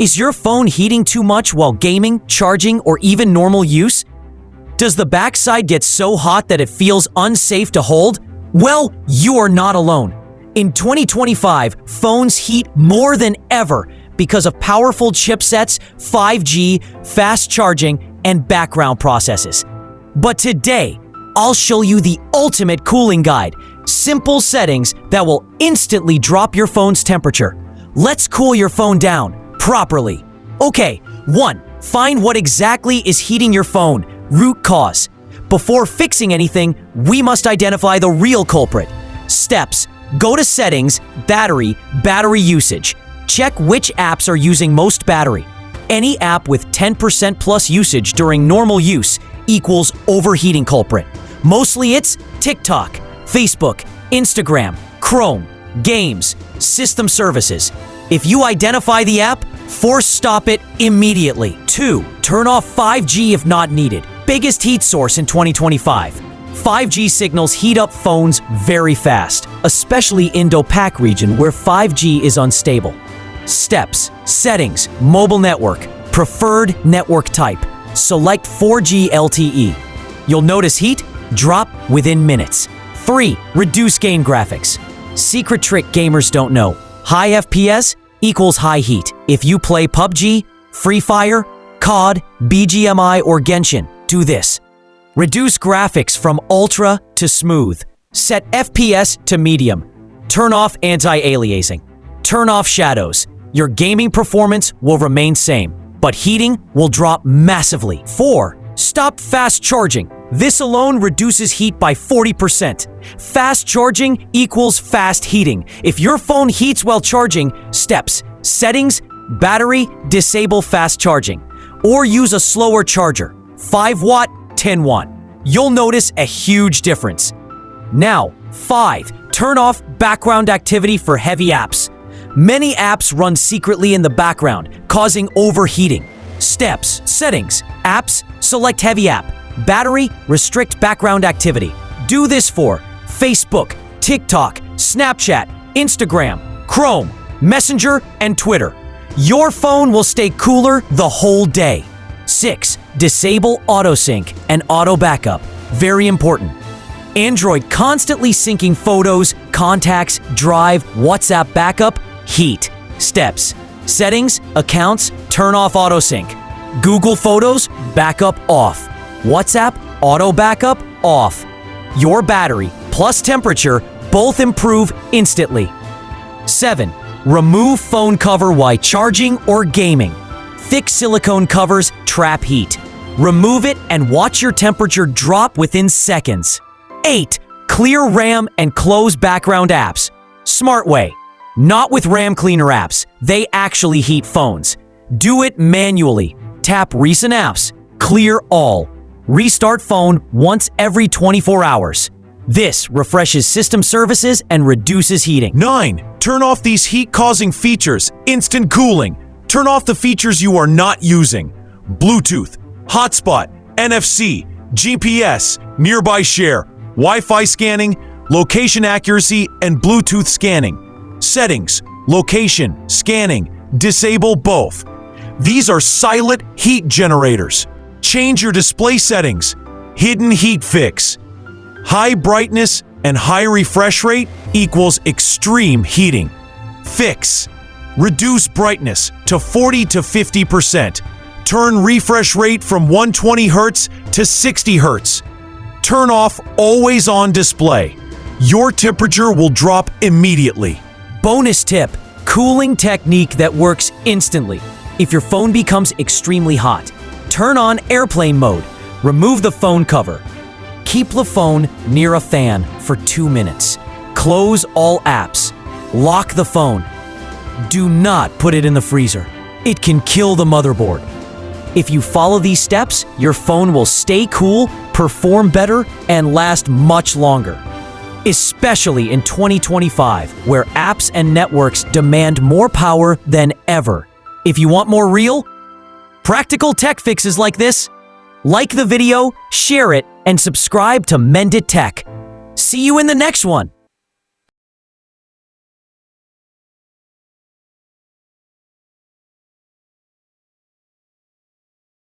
Is your phone heating too much while gaming, charging, or even normal use? Does the backside get so hot that it feels unsafe to hold? Well, you are not alone. In 2025, phones heat more than ever because of powerful chipsets, 5G, fast charging, and background processes. But today, I'll show you the ultimate cooling guide. Simple settings that will instantly drop your phone's temperature. Let's cool your phone down properly. Okay, 1. Find what exactly is heating your phone. Root cause. Before fixing anything, we must identify the real culprit. Steps. Go to Settings, Battery usage. Check which apps are using most battery. Any app with 10% plus usage during normal use equals overheating culprit. Mostly it's TikTok, Facebook, Instagram, Chrome, games, system services. If you identify the app, force stop it immediately. 2. Turn off 5G if not needed. Biggest heat source in 2025. 5G signals heat up phones very fast, especially in Indo-Pac region where 5G is unstable. Steps. Settings. Mobile network. Preferred network type. Select 4G LTE. You'll notice heat drop within minutes. 3. Reduce game graphics. Secret trick gamers don't know. High FPS equals high heat. If you play PUBG, Free Fire, COD, BGMI, or Genshin, do this. Reduce graphics from ultra to smooth. Set FPS to medium. Turn off anti-aliasing. Turn off shadows. Your gaming performance will remain same, but heating will drop massively. 4. Stop fast charging. This alone reduces heat by 40%. Fast charging equals fast heating. If your phone heats while charging, steps, settings, battery, disable fast charging. Or use a slower charger, 5 watt, 10 watt. You'll notice a huge difference. Now, 5. Turn off background activity for heavy apps. Many apps run secretly in the background, causing overheating. Steps, settings, apps, select heavy app. Battery, restrict background activity. Do this for Facebook, TikTok, Snapchat, Instagram, Chrome, Messenger, and Twitter. Your phone will stay cooler the whole day. 6. Disable auto-sync and auto-backup. Very important. Android constantly syncing photos, contacts, Drive, WhatsApp backup, heat. Steps. Settings, accounts, turn off auto-sync. Google Photos, backup off. WhatsApp, auto backup off. Your battery plus temperature both improve instantly. 7. Remove phone cover while charging or gaming. Thick silicone covers trap heat. Remove it and watch your temperature drop within seconds. 8. Clear RAM and close background apps. Smart way. Not with RAM cleaner apps. They actually heat phones. Do it manually. Tap recent apps. Clear all. Restart phone once every 24 hours. This refreshes system services and reduces heating. 9. Turn off these heat-causing features. Instant cooling. Turn off the features you are not using. Bluetooth, hotspot, NFC, GPS, nearby share, Wi-Fi scanning, location accuracy, and Bluetooth scanning. Settings, location, scanning, disable both. These are silent heat generators. Change your display settings. Hidden heat fix. High brightness and high refresh rate equals extreme heating. Fix. Reduce brightness to 40 to 50%. Turn refresh rate from 120 Hz to 60 Hz. Turn off always on display. Your temperature will drop immediately. Bonus tip, cooling technique that works instantly. If your phone becomes extremely hot, turn on airplane mode. Remove the phone cover. Keep the phone near a fan for 2 minutes. Close all apps. Lock the phone. Do not put it in the freezer. It can kill the motherboard. If you follow these steps, your phone will stay cool, perform better, and last much longer. Especially in 2025, where apps and networks demand more power than ever. If you want more real, practical tech fixes like this, like the video, share it, and subscribe to Mendit Tech. See you in the next one.